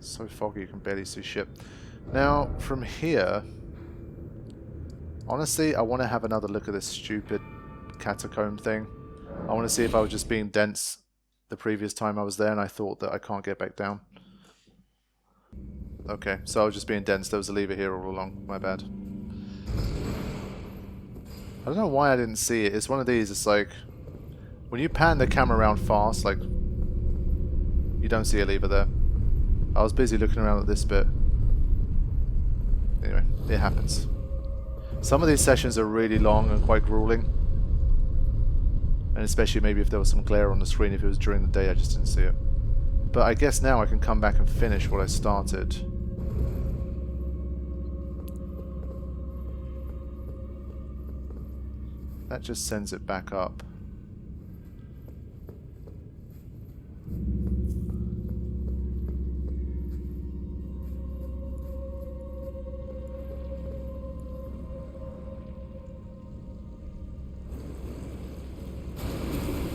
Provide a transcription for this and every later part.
So foggy you can barely see shit. Now, from here... Honestly, I want to have another look at this stupid catacomb thing. I want to see if I was just being dense the previous time I was there and I thought that I can't get back down. Okay, so I was just being dense. There was a lever here all along. My bad. I don't know why I didn't see it. It's one of these, it's like... When you pan the camera around fast, like... You don't see a lever there. I was busy looking around at this bit. Anyway, it happens. Some of these sessions are really long and quite grueling. And especially maybe if there was some glare on the screen, if it was during the day, I just didn't see it. But I guess now I can come back and finish what I started. That just sends it back up.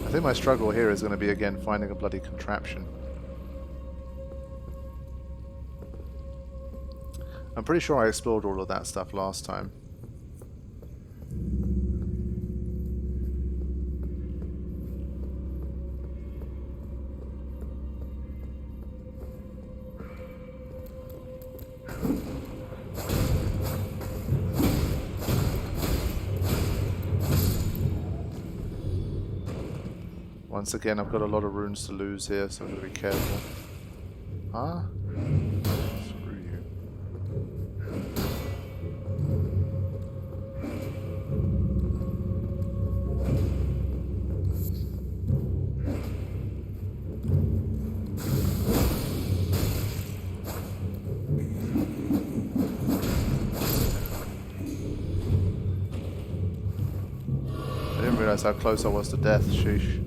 I think my struggle here is going to be again finding a bloody contraption. I'm pretty sure I explored all of that stuff last time. Once again, I've got a lot of runes to lose here, so I'm going to be careful. Huh? Screw you. I didn't realize how close I was to death, sheesh.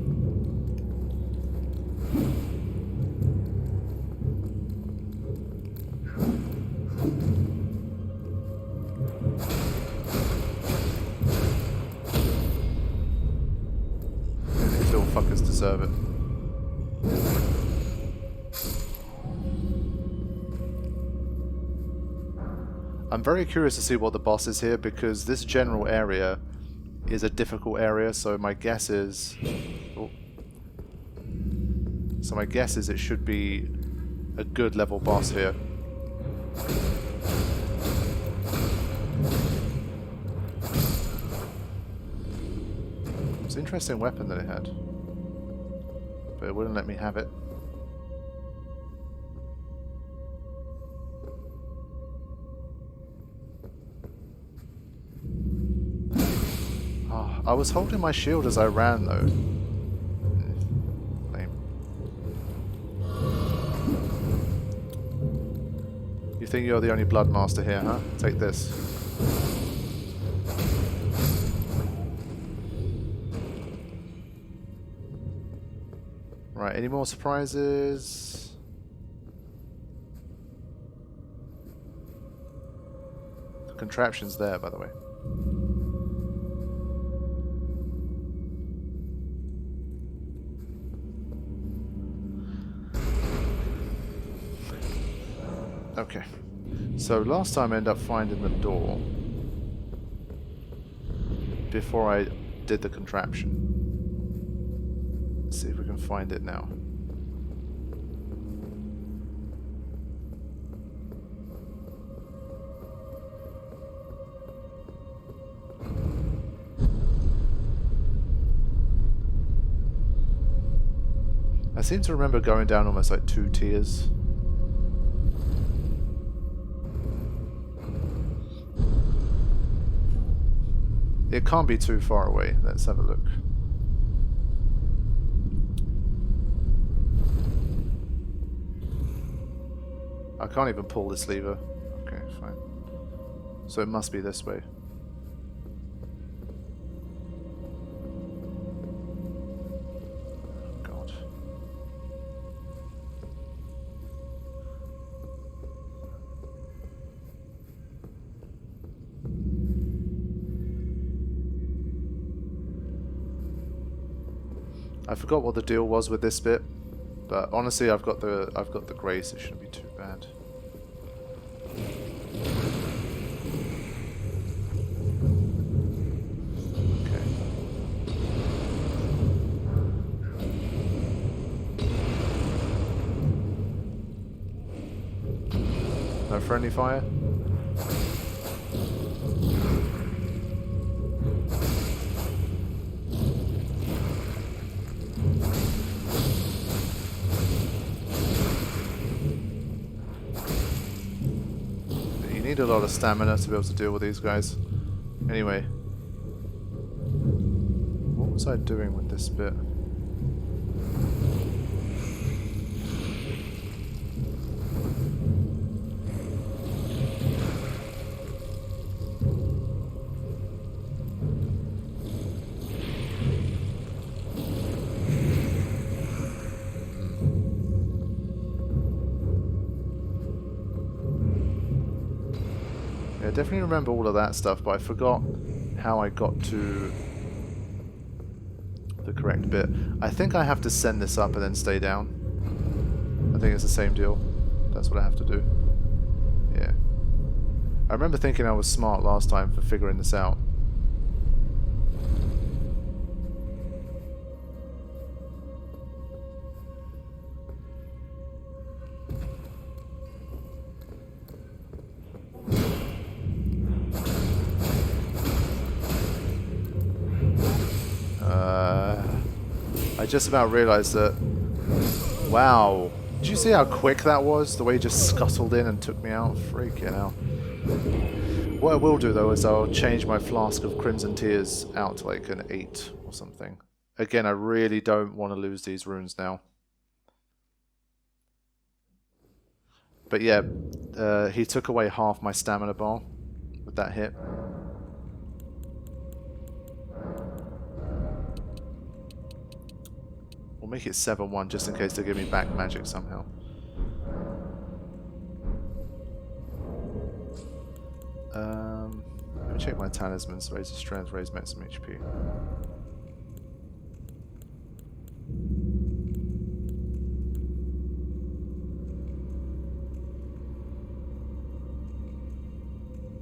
Deserve it. I'm very curious to see what the boss is here because this general area is a difficult area, so my guess is... Oh. So my guess is it should be a good level boss here. It's an interesting weapon that it had. But it wouldn't let me have it. Oh, I was holding my shield as I ran though. Lame. You think you're the only blood master here, huh? Take this. Right, any more surprises? The contraption's there, by the way. Okay. So last time I ended up finding the door before I did the contraption. Let's see if we can find it now. I seem to remember going down almost like 2 tiers. It can't be too far away. Let's have a look. I can't even pull this lever. Okay, fine. So it must be this way. God. I forgot what the deal was with this bit. But honestly, I've got the grace. It shouldn't be too bad. Okay. No friendly fire. Need a lot of stamina to be able to deal with these guys. Anyway, what was I doing with this bit? I definitely remember all of that stuff, but I forgot how I got to the correct bit. I think I have to send this up and then stay down. I think it's the same deal. That's what I have to do. Yeah. I remember thinking I was smart last time for figuring this out. I just about realised that... Wow. Did you see how quick that was? The way he just scuttled in and took me out? Freaking hell. What I will do, though, is I'll change my flask of Crimson Tears out to like an 8 or something. Again, I really don't want to lose these runes now. But yeah, he took away half my stamina bar with that hit. We'll make it 7-1 just in case they give me back magic somehow. Let me check my talismans. Raise the strength, raise maximum HP.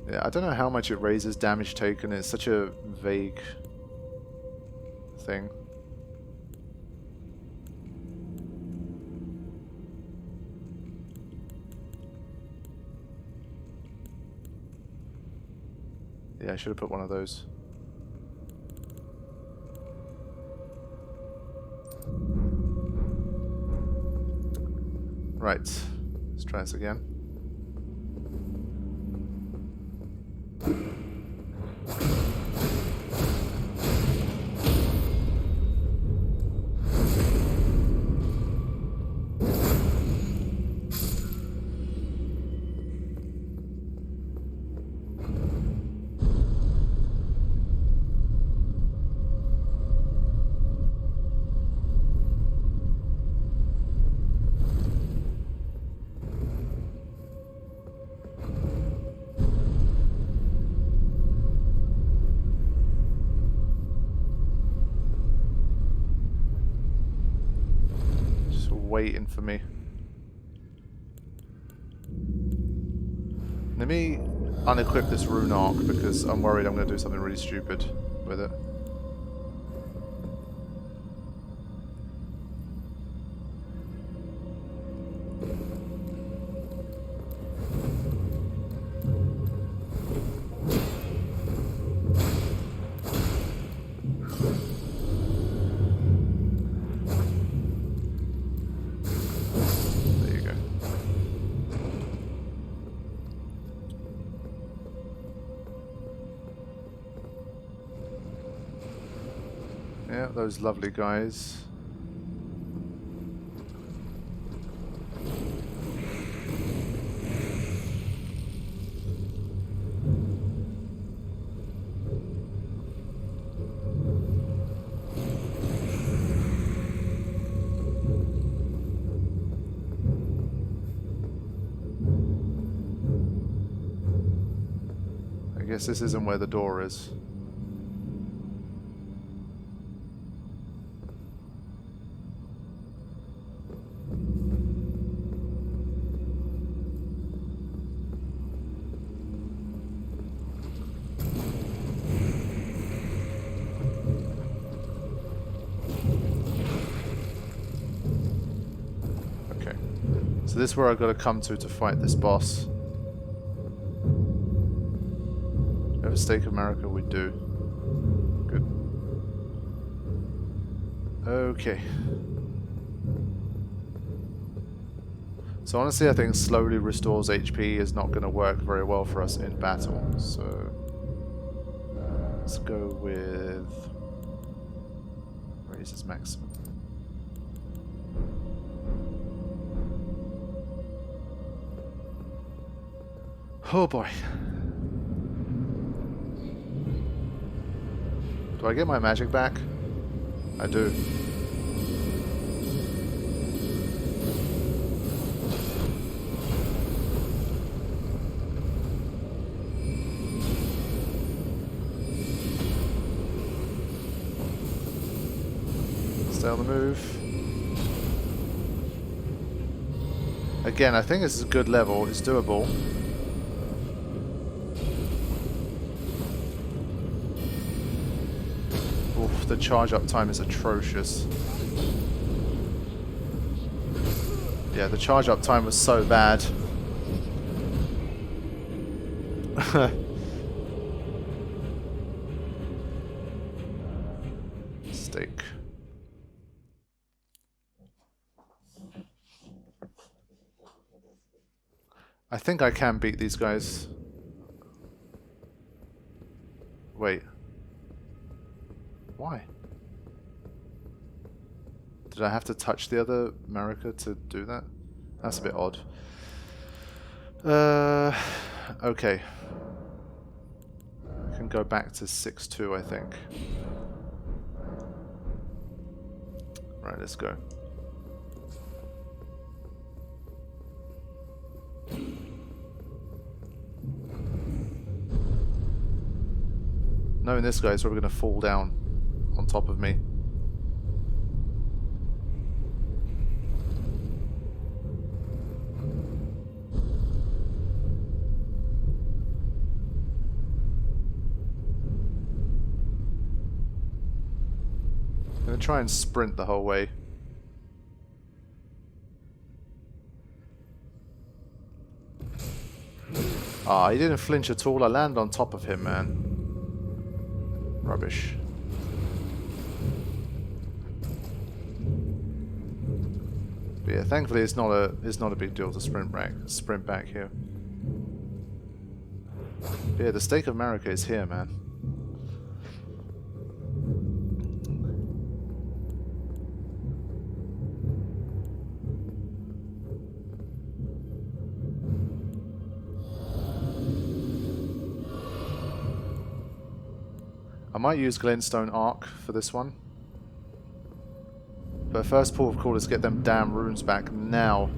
Yeah, I don't know how much it raises damage taken. It's such a vague thing. Yeah, I should have put one of those. Right, let's try this again. Waiting for me. Let me unequip this rune arc because I'm worried I'm going to do something really stupid with it. Yeah, those lovely guys. I guess this isn't where the door is. So this is where I've got to come to fight this boss. Have a stake of America, we do. Good. Okay. So honestly, I think slowly restores HP is not going to work very well for us in battle. So let's go with raises maximum. Oh boy. Do I get my magic back? I do. Stay on the move. Again, I think this is a good level. It's doable. Oof, the charge up time is atrocious. Yeah, the charge up time was so bad. Stake. I think I can beat these guys. Wait. Why? Did I have to touch the other America to do that? That's a bit odd. Okay. I can go back to 6-2, I think. Right, let's go. Knowing this guy is probably going to fall down on top of me. I'm going to try and sprint the whole way. Ah, he didn't flinch at all. I landed on top of him, man. Rubbish. But yeah, thankfully it's not a big deal to sprint back here. But yeah, the stake of America is here, man. I might use Glintstone Arc for this one. But first port of call is get them damn runes back now.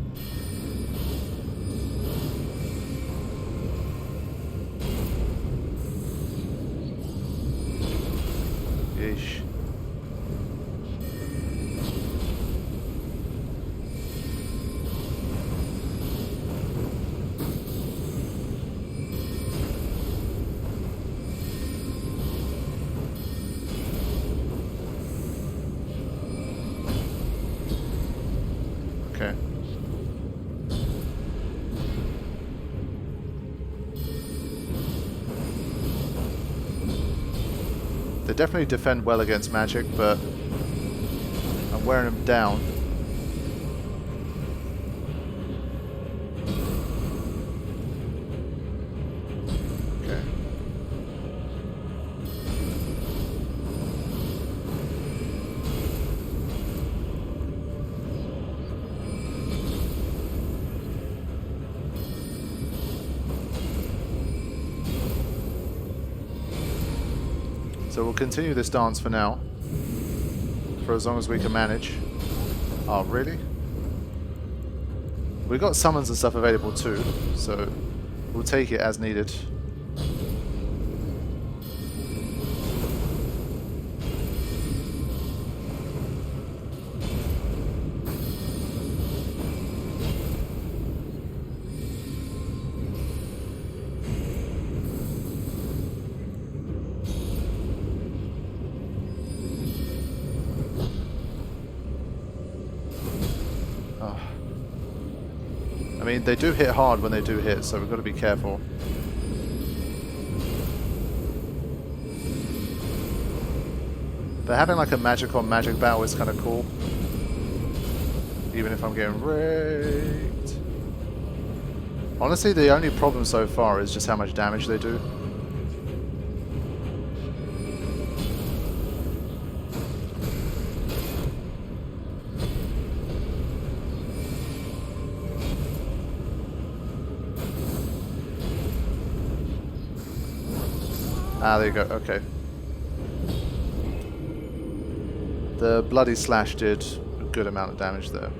Yeesh. They definitely defend well against magic, but I'm wearing them down. Okay. So we'll continue this dance for now, for as long as we can manage. Oh, really? We've got summons and stuff available too, so we'll take it as needed. I mean, they do hit hard when they do hit, so we've got to be careful. But having like a magic on magic battle is kind of cool. Even if I'm getting raked. Honestly, the only problem so far is just how much damage they do. Ah, there you go, okay. The Bloody Slash did a good amount of damage there.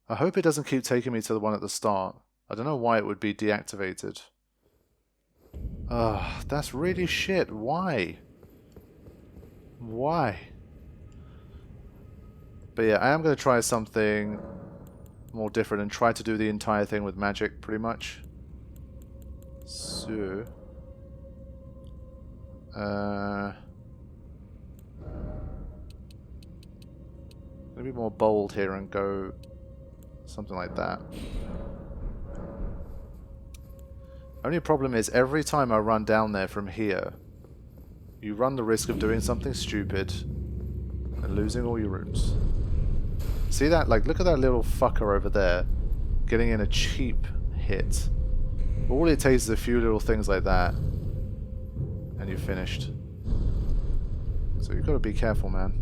I hope it doesn't keep taking me to the one at the start. I don't know why it would be deactivated. Ugh, that's really shit. Why? Why? But yeah, I am going to try something more different and try to do the entire thing with magic, pretty much. So... gonna be more bold here and go something like that. Only problem is every time I run down there from here, you run the risk of doing something stupid and losing all your runes. See that? Like, look at that little fucker over there getting in a cheap hit. All it takes is a few little things like that and you're finished. So you've got to be careful, man.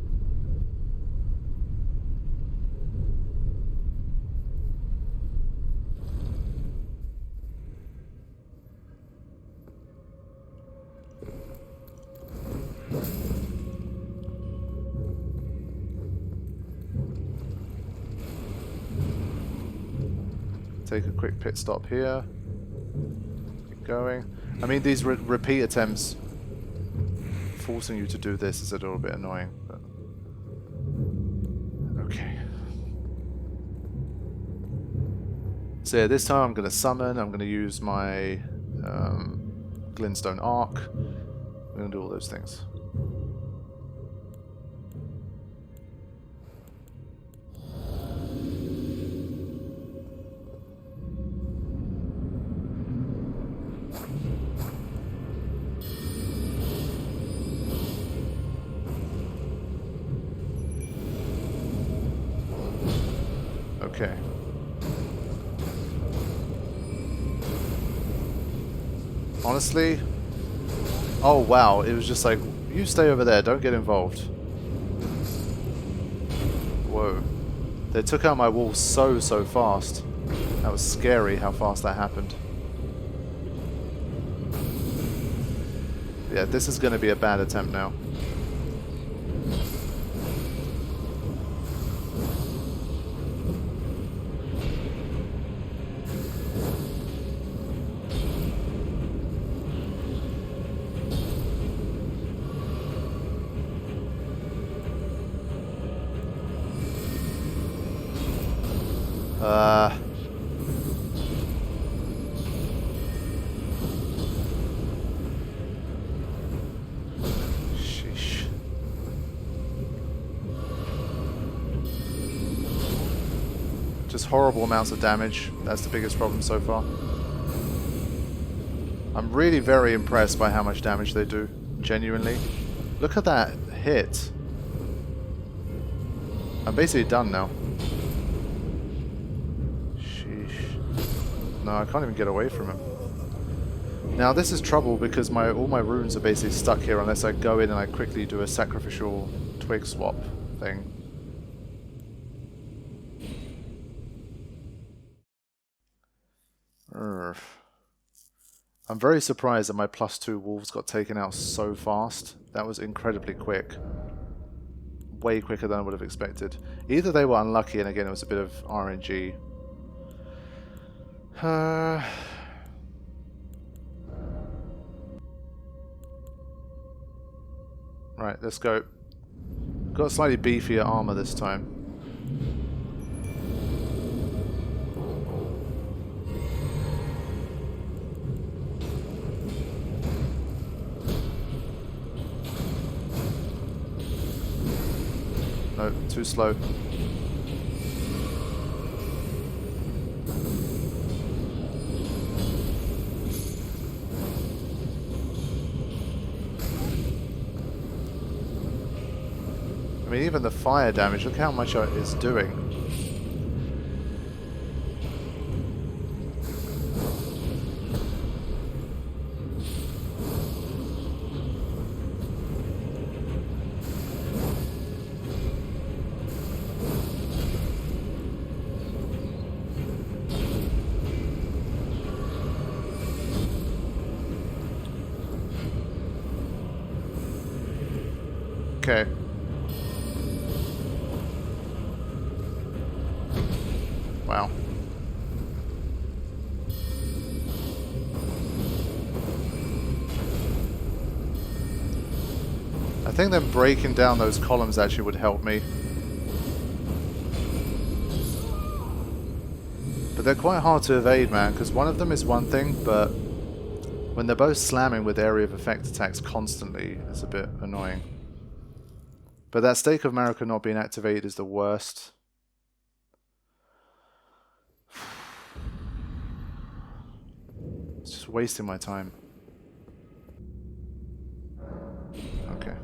Take a quick pit stop here. Keep going. I mean, these repeat attempts forcing you to do this is a little bit annoying, but okay. So yeah, this time I'm going to summon. I'm going to use my Glintstone Arc. I'm going to do all those things. Okay. Honestly, oh wow, it was just like, you stay over there, don't get involved. Whoa. They took out my wall so fast. That was scary how fast that happened. Yeah, this is going to be a bad attempt now. Sheesh. Just horrible amounts of damage. That's the biggest problem so far. I'm really very impressed by how much damage they do. Genuinely. Look at that hit. I'm basically done now. No, I can't even get away from him. Now this is trouble because all my runes are basically stuck here unless I go in and I quickly do a sacrificial twig swap thing. I'm very surprised that my +2 wolves got taken out so fast. That was incredibly quick. Way quicker than I would have expected. Either they were unlucky and again it was a bit of RNG. Right, let's go. Got slightly beefier armor this time. no, too slow. I mean, even the fire damage, look how much it is doing. Okay. Wow. I think them breaking down those columns actually would help me. But they're quite hard to evade, man, because one of them is one thing, but when they're both slamming with area of effect attacks constantly, it's a bit annoying. But that Stake of Marika not being activated is the worst. It's just wasting my time. Okay.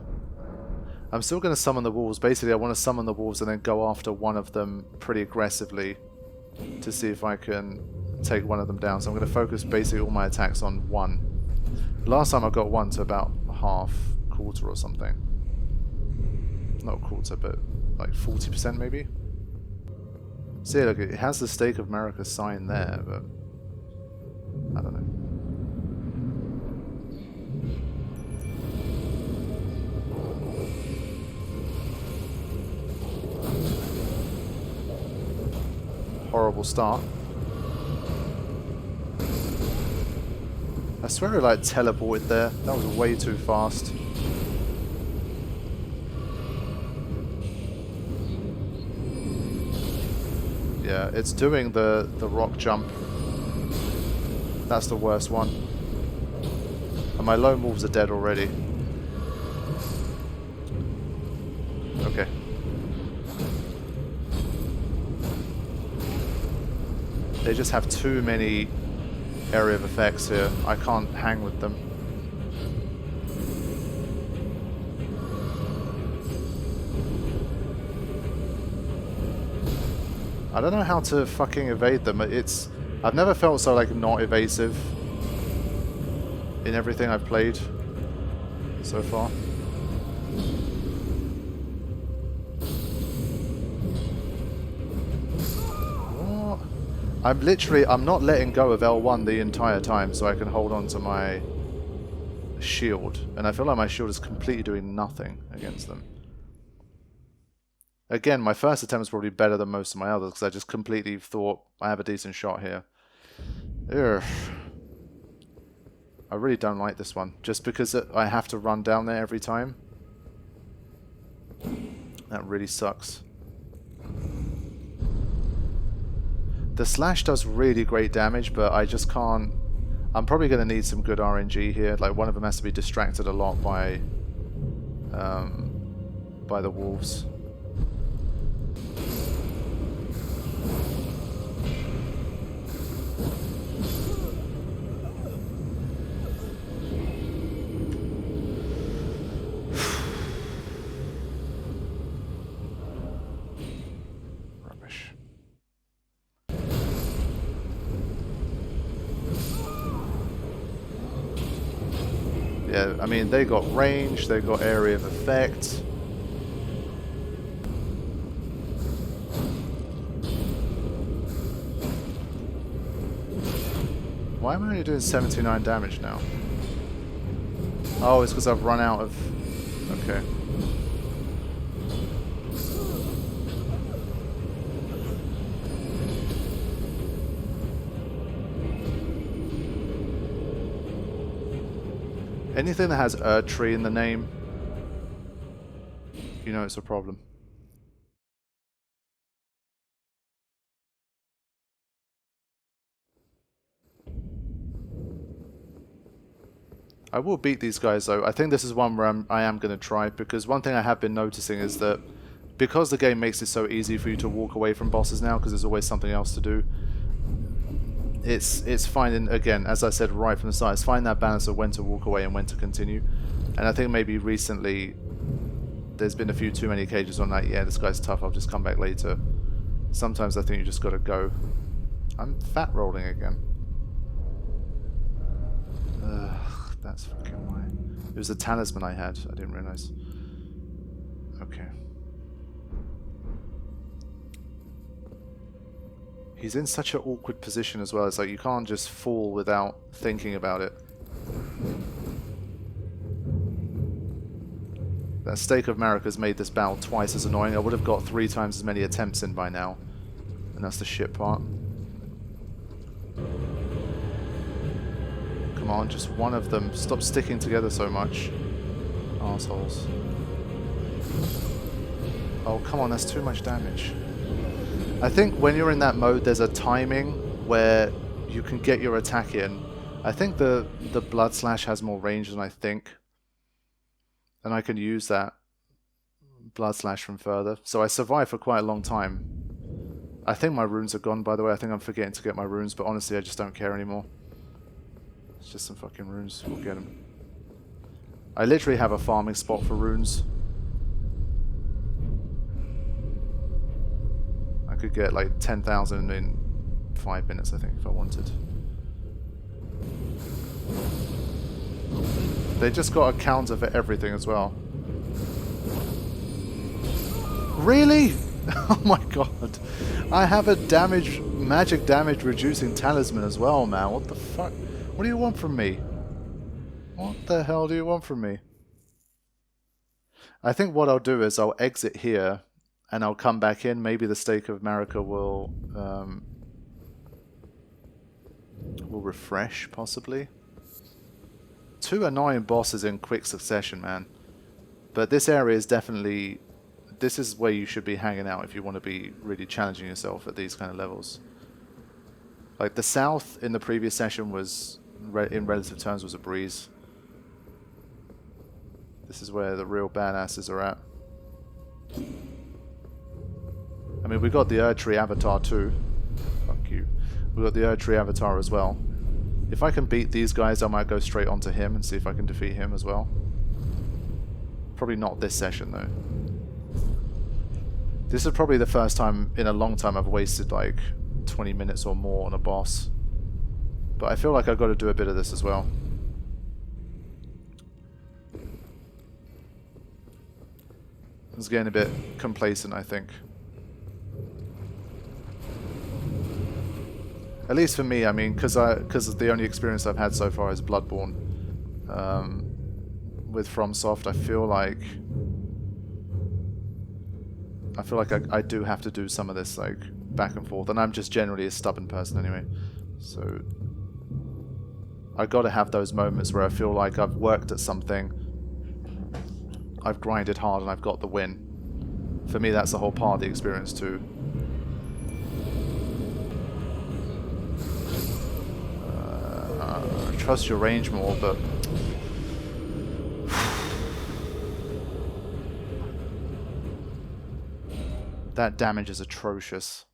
I'm still going to summon the wolves. Basically, I want to summon the wolves and then go after one of them pretty aggressively to see if I can take one of them down. So I'm going to focus basically all my attacks on one. Last time I got one to about half, quarter or something. Not a quarter, but like 40% maybe. See, look, it has the Stake of Marika sign there, but I don't know. Horrible start. I swear it like teleported there. That was way too fast. Yeah, it's doing the rock jump. That's the worst one. And my lone wolves are dead already. Okay. They just have too many area of effects here. I can't hang with them. I don't know how to fucking evade them. I've never felt so like not evasive in everything I've played so far. What? I'm not letting go of L1 the entire time so I can hold on to my shield. And I feel like my shield is completely doing nothing against them. Again, my first attempt was probably better than most of my others because I just completely thought I have a decent shot here. Ugh. I really don't like this one. Just because I have to run down there every time. That really sucks. The slash does really great damage, but I just can't... I'm probably going to need some good RNG here. Like, one of them has to be distracted a lot by the wolves. Yeah, I mean, they got range, they got area of effect. Why am I only doing 79 damage now? Oh, it's because I've run out of... Okay. Anything that has Tree in the name, you know it's a problem. I will beat these guys though. I think this is one where I am going to try, because one thing I have been noticing is that because the game makes it so easy for you to walk away from bosses now, because there's always something else to do. It's finding, again, as I said right from the start, it's finding that balance of when to walk away and when to continue. And I think maybe recently there's been a few too many occasions on that, yeah, this guy's tough, I'll just come back later. Sometimes I think you just gotta go. I'm fat rolling again. Ugh, that's fucking why. It was a talisman I had, I didn't realise. Okay. He's in such an awkward position as well. It's like you can't just fall without thinking about it. That Stake of Marika's made this battle twice as annoying. I would have got 3 times as many attempts in by now. And that's the shit part. Come on, just one of them. Stop sticking together so much. Arseholes. Oh, come on, that's too much damage. I think when you're in that mode, there's a timing where you can get your attack in. I think the Blood Slash has more range than I think. And I can use that Blood Slash from further. So I survived for quite a long time. I think my runes are gone, by the way. I think I'm forgetting to get my runes, but honestly, I just don't care anymore. It's just some fucking runes. We'll get them. I literally have a farming spot for runes. I could get like 10,000 in 5 minutes, I think, if I wanted. They just got a counter for everything as well. Really? Oh my god. I have a magic damage reducing talisman as well, man. What the fuck? What do you want from me? What the hell do you want from me? I think what I'll do is I'll exit here and I'll come back in. Maybe the Stake of Marika will refresh, possibly. 2 annoying bosses in quick succession, man. But this area is definitely... This is where you should be hanging out if you want to be really challenging yourself at these kind of levels. Like, the south in the previous session was, in relative terms, was a breeze. This is where the real badasses are at. I mean, we got the Erdtree avatar too. Fuck you. We got the Erdtree avatar as well. If I can beat these guys, I might go straight onto him and see if I can defeat him as well. Probably not this session though. This is probably the first time in a long time I've wasted like 20 minutes or more on a boss. But I feel like I've got to do a bit of this as well. I was getting a bit complacent, I think. At least for me, I mean, because the only experience I've had so far is Bloodborne. With FromSoft, I feel like I do have to do some of this like back and forth, and I'm just generally a stubborn person anyway. So I got to have those moments where I feel like I've worked at something, I've grinded hard, and I've got the win. For me, that's the whole part of the experience too. I trust your range more, but that damage is atrocious.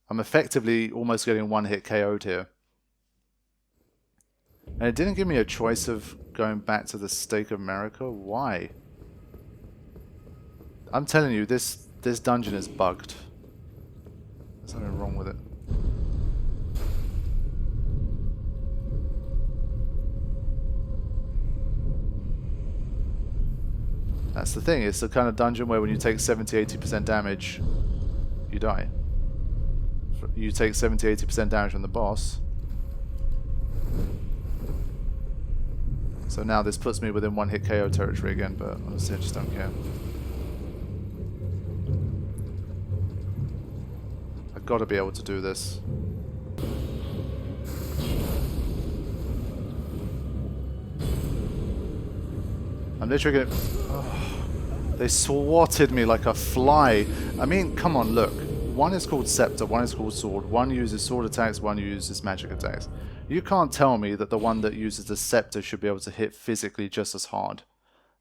I'm effectively almost getting one-hit KO'd here. And it didn't give me a choice of going back to the Stake of Marika. Why? I'm telling you, this dungeon is bugged. There's something wrong with it. That's the thing, it's the kind of dungeon where when you take 70-80% damage, you die. You take 70-80% damage from the boss. So now this puts me within one-hit KO territory again, but honestly I just don't care. I've got to be able to do this. I'm literally gonna... Oh, they swatted me like a fly. I mean, come on, look. One is called Scepter, one is called Sword. One uses sword attacks, one uses magic attacks. You can't tell me that the one that uses the Scepter should be able to hit physically just as hard.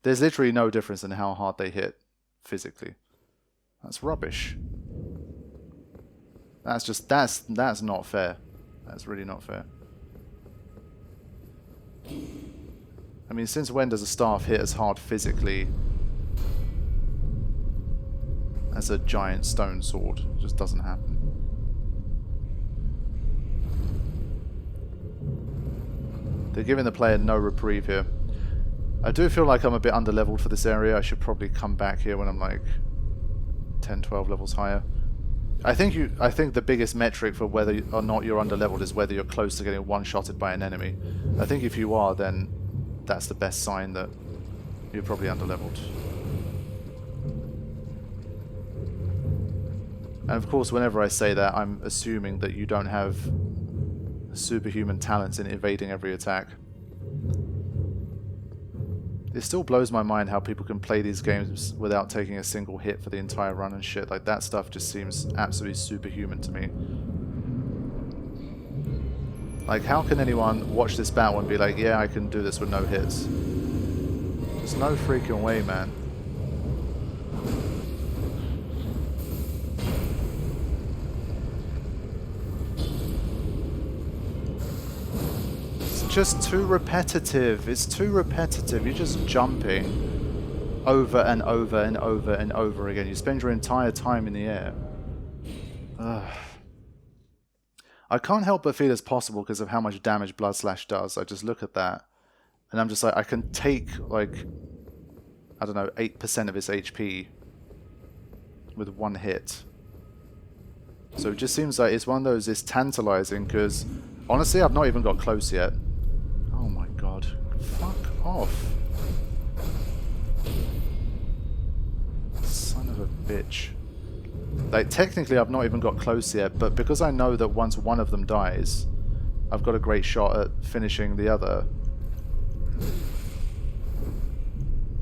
There's literally no difference in how hard they hit physically. That's rubbish. That's not fair. That's really not fair. I mean, since when does a staff hit as hard physically as a giant stone sword? It just doesn't happen. They're giving the player no reprieve here. I do feel like I'm a bit underleveled for this area. I should probably come back here when I'm like 10, 12 levels higher. I think the biggest metric for whether or not you're underleveled is whether you're close to getting one-shotted by an enemy. I think if you are, then that's the best sign that you're probably underleveled. And of course, whenever I say that, I'm assuming that you don't have superhuman talents in evading every attack. It still blows my mind how people can play these games without taking a single hit for the entire run and shit. Like, that stuff just seems absolutely superhuman to me. Like, how can anyone watch this battle and be like, yeah, I can do this with no hits? There's no freaking way, man. Just too repetitive. It's too repetitive. You're just jumping over and over and over and over again. You spend your entire time in the air. Ugh. I can't help but feel it's possible because of how much damage Blood Slash does. I just look at that and I'm just like, I can take like, I don't know, 8% of his HP with one hit. So it just seems like it's one of those, it's tantalizing because honestly I've not even got close yet. Oh my god. Fuck off. Son of a bitch. Like, technically I've not even got close yet, but because I know that once one of them dies, I've got a great shot at finishing the other.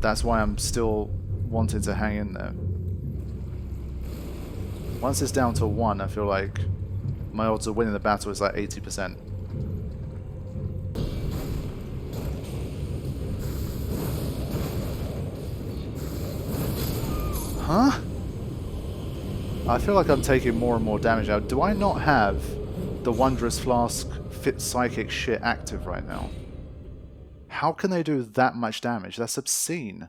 That's why I'm still wanting to hang in there. Once it's down to 1, I feel like my odds of winning the battle is like 80%. Huh? I feel like I'm taking more and more damage now. Do I not have the Wondrous Flask Fit Psychic shit active right now? How can they do that much damage? That's obscene.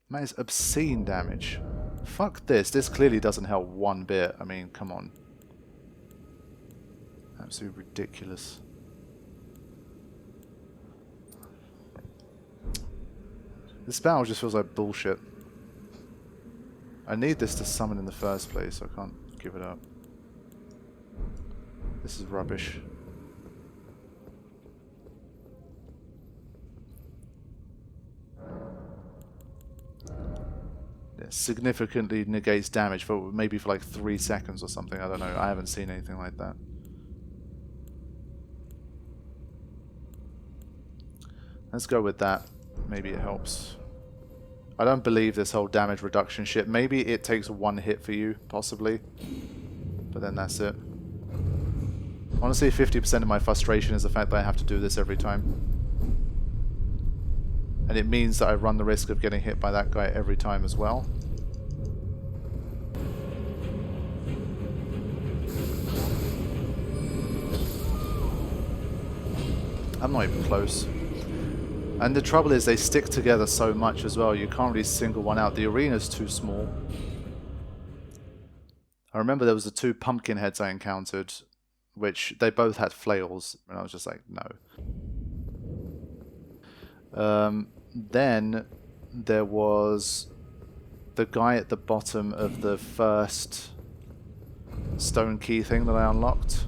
That is obscene damage. Fuck this. This clearly doesn't help one bit. I mean, come on. Absolutely ridiculous. This battle just feels like bullshit. I need this to summon in the first place, so I can't give it up. This is rubbish. It significantly negates damage for maybe for like 3 seconds or something. I don't know. I haven't seen anything like that. Let's go with that. Maybe it helps. I don't believe this whole damage reduction shit. Maybe it takes 1 hit for you, possibly. But then that's it. Honestly, 50% of my frustration is the fact that I have to do this every time. And it means that I run the risk of getting hit by that guy every time as well. I'm not even close. And the trouble is they stick together so much as well, you can't really single one out. The arena's too small. I remember there was the 2 pumpkin heads I encountered, which they both had flails, and I was just like, no. Then there was the guy at the bottom of the first stone key thing that I unlocked.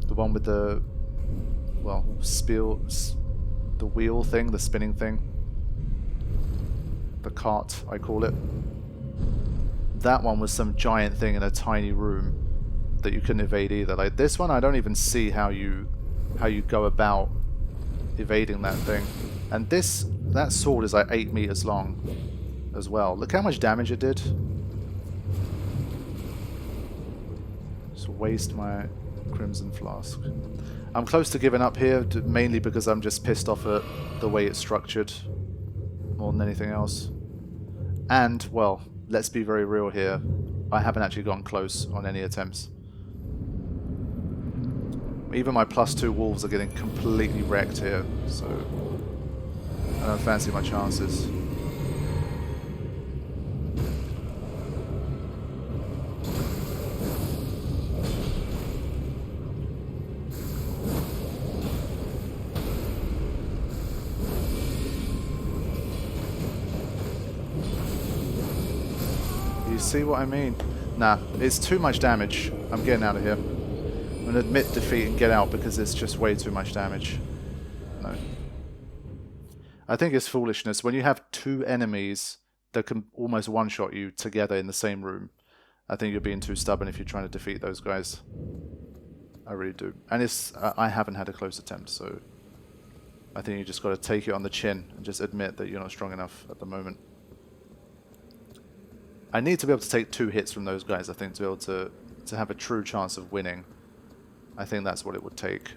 The one with the, well, the wheel thing, the spinning thing. The cart, I call it. That one was some giant thing in a tiny room that you couldn't evade either. Like this one, I don't even see how you go about evading that thing. And that sword is like 8 meters long as well. Look how much damage it did. Just waste my Crimson Flask. I'm close to giving up here, mainly because I'm just pissed off at the way it's structured more than anything else. And, well, let's be very real here. I haven't actually gone close on any attempts. Even my +2 wolves are getting completely wrecked here, so I don't fancy my chances. You see what I mean? Nah, it's too much damage. I'm getting out of here. I'm going to admit defeat and get out because it's just way too much damage. No. I think it's foolishness. When you have two enemies that can almost one-shot you together in the same room, I think you're being too stubborn if you're trying to defeat those guys. I really do. And it's I haven't had a close attempt, so I think you just got to take it on the chin and just admit that you're not strong enough at the moment. I need to be able to take 2 hits from those guys, I think, to be able to have a true chance of winning. I think that's what it would take.